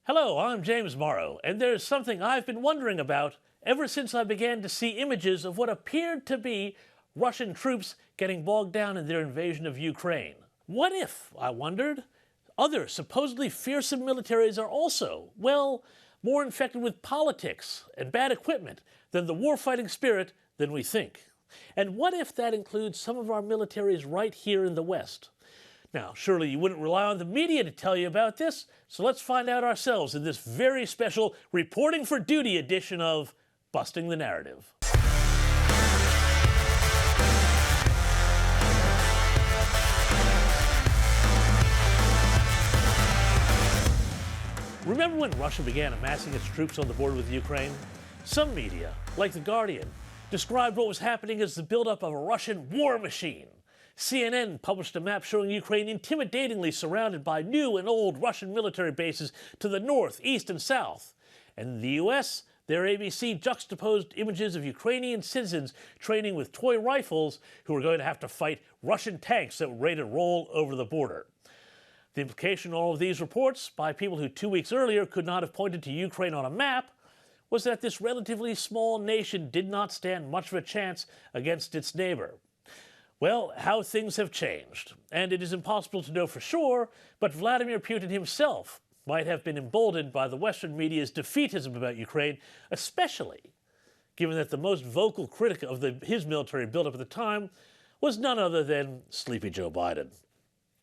Hello, I'm James Morrow, and there's something I've been wondering about ever since I began to see images of what appeared to be Russian troops getting bogged down in their invasion of Ukraine. What if, I wondered, other supposedly fearsome militaries are also, well, more infected with politics and bad equipment than the warfighting spirit than we think? And what if that includes some of our militaries right here in the West? Now, surely you wouldn't rely on the media to tell you about this, so let's find out ourselves in this very special Reporting for Duty edition of Busting the Narrative. Remember when Russia began amassing its troops on the border with Ukraine? Some media, like The Guardian, described what was happening as the buildup of a Russian war machine. CNN published a map showing Ukraine intimidatingly surrounded by new and old Russian military bases to the north, east, and south. And in the U.S., their ABC juxtaposed images of Ukrainian citizens training with toy rifles who were going to have to fight Russian tanks that were ready to roll over the border. The implication in all of these reports, by people who 2 weeks earlier could not have pointed to Ukraine on a map, was that this relatively small nation did not stand much of a chance against its neighbor. Well, how things have changed, and it is impossible to know for sure, but Vladimir Putin himself might have been emboldened by the Western media's defeatism about Ukraine, especially given that the most vocal critic of his military buildup at the time was none other than Sleepy Joe Biden.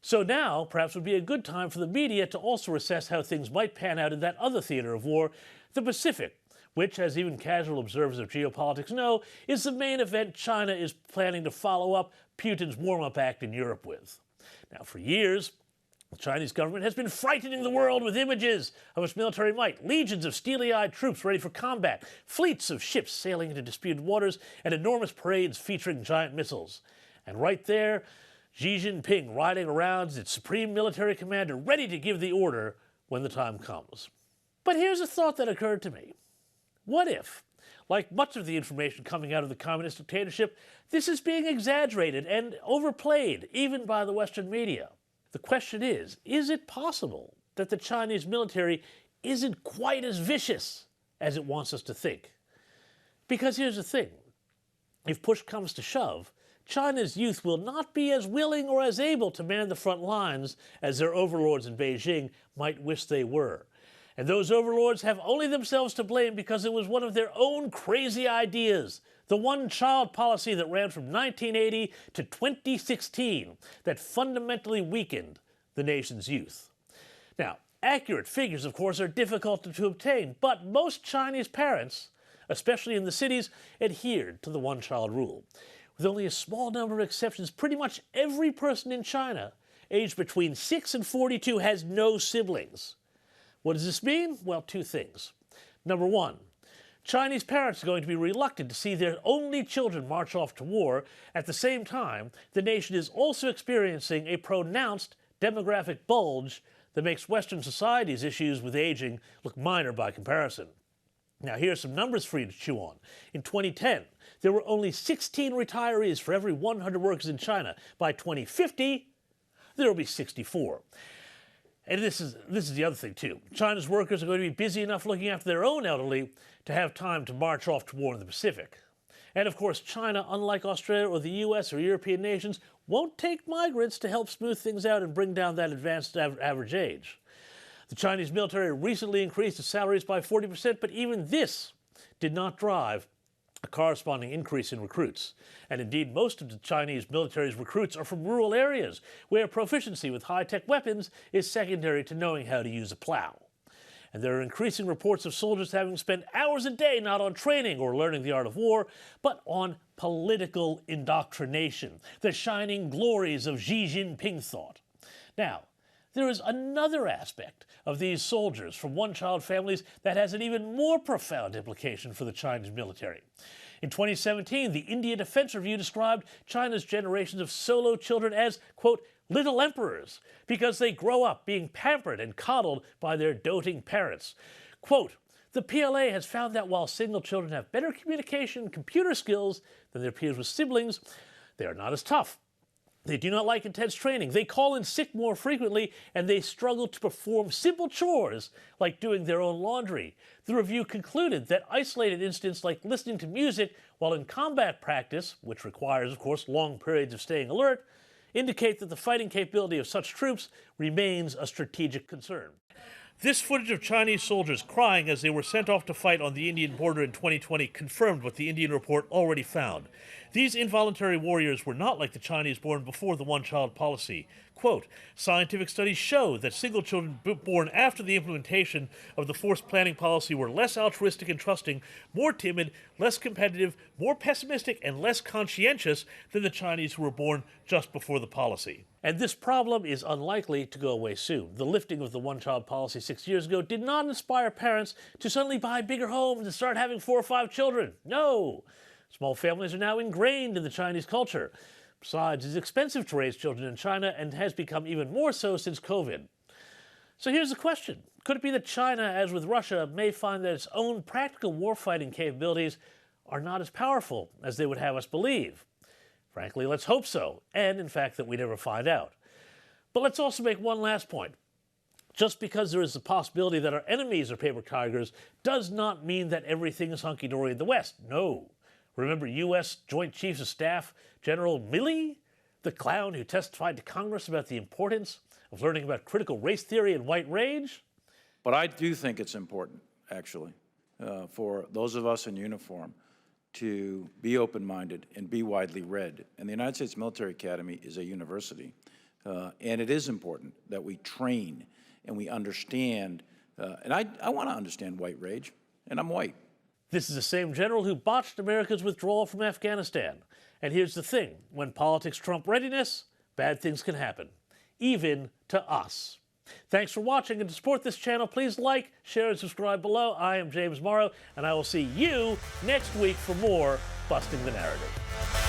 So now, perhaps would be a good time for the media to also assess how things might pan out in that other theater of war, the Pacific, which, as even casual observers of geopolitics know, is the main event China is planning to follow up Putin's warm-up act in Europe with. Now, for years, the Chinese government has been frightening the world with images of its military might, legions of steely-eyed troops ready for combat, fleets of ships sailing into disputed waters, and enormous parades featuring giant missiles. And right there, Xi Jinping riding around as its supreme military commander, ready to give the order when the time comes. But here's a thought that occurred to me. What if, like much of the information coming out of the communist dictatorship, this is being exaggerated and overplayed, even by the Western media? The question is it possible that the Chinese military isn't quite as vicious as it wants us to think? Because here's the thing. If push comes to shove, China's youth will not be as willing or as able to man the front lines as their overlords in Beijing might wish they were. And those overlords have only themselves to blame because it was one of their own crazy ideas, the one-child policy that ran from 1980 to 2016, that fundamentally weakened the nation's youth. Now, accurate figures, of course, are difficult to obtain, but most Chinese parents, especially in the cities, adhered to the one-child rule. With only a small number of exceptions, pretty much every person in China aged between 6 and 42 has no siblings. What does this mean? Well, two things. Number one, Chinese parents are going to be reluctant to see their only children march off to war. At the same time, the nation is also experiencing a pronounced demographic bulge that makes Western society's issues with aging look minor by comparison. Now, here are some numbers for you to chew on. In 2010, there were only 16 retirees for every 100 workers in China. By 2050, there will be 64. And this is the other thing, too. China's workers are going to be busy enough looking after their own elderly to have time to march off to war in the Pacific. And, of course, China, unlike Australia or the U.S. or European nations, won't take migrants to help smooth things out and bring down that advanced average age. The Chinese military recently increased its salaries by 40%, but even this did not drive a corresponding increase in recruits. And indeed, most of the Chinese military's recruits are from rural areas, where proficiency with high-tech weapons is secondary to knowing how to use a plow. And there are increasing reports of soldiers having spent hours a day not on training or learning the art of war, but on political indoctrination, the shining glories of Xi Jinping thought. Now, there is another aspect of these soldiers from one-child families that has an even more profound implication for the Chinese military. In 2017, the India Defense Review described China's generations of solo children as, quote, little emperors, because they grow up being pampered and coddled by their doting parents. Quote, the PLA has found that while single children have better communication and computer skills than their peers with siblings, they are not as tough, They do not like intense training. They call in sick more frequently, and they struggle to perform simple chores like doing their own laundry. The review concluded that isolated incidents like listening to music while in combat practice, which requires, of course, long periods of staying alert, indicate that the fighting capability of such troops remains a strategic concern. This footage of Chinese soldiers crying as they were sent off to fight on the Indian border in 2020 confirmed what the Indian report already found. These involuntary warriors were not like the Chinese born before the one-child policy. Quote, scientific studies show that single children born after the implementation of the forced planning policy were less altruistic and trusting, more timid, less competitive, more pessimistic, and less conscientious than the Chinese who were born just before the policy. And this problem is unlikely to go away soon. The lifting of the one-child policy 6 years ago did not inspire parents to suddenly buy bigger homes and start having 4 or 5 children. No! Small families are now ingrained in the Chinese culture. Besides, it's expensive to raise children in China and has become even more so since COVID. So here's the question. Could it be that China, as with Russia, may find that its own practical warfighting capabilities are not as powerful as they would have us believe? Frankly, let's hope so, and in fact that we never find out. But let's also make one last point. Just because there is the possibility that our enemies are paper tigers does not mean that everything is hunky-dory in the West. No. Remember U.S. Joint Chiefs of Staff General Milley, the clown who testified to Congress about the importance of learning about critical race theory and white rage? But I do think it's important, actually, for those of us in uniform to be open-minded and be widely read. And the United States Military Academy is a university, and it is important that we train and we understand, and I want to understand white rage, and I'm white. This is the same general who botched America's withdrawal from Afghanistan. And here's the thing, when politics trump readiness, bad things can happen, even to us. Thanks for watching, and to support this channel, please like, share, and subscribe below. I am James Morrow, and I will see you next week for more Busting the Narrative.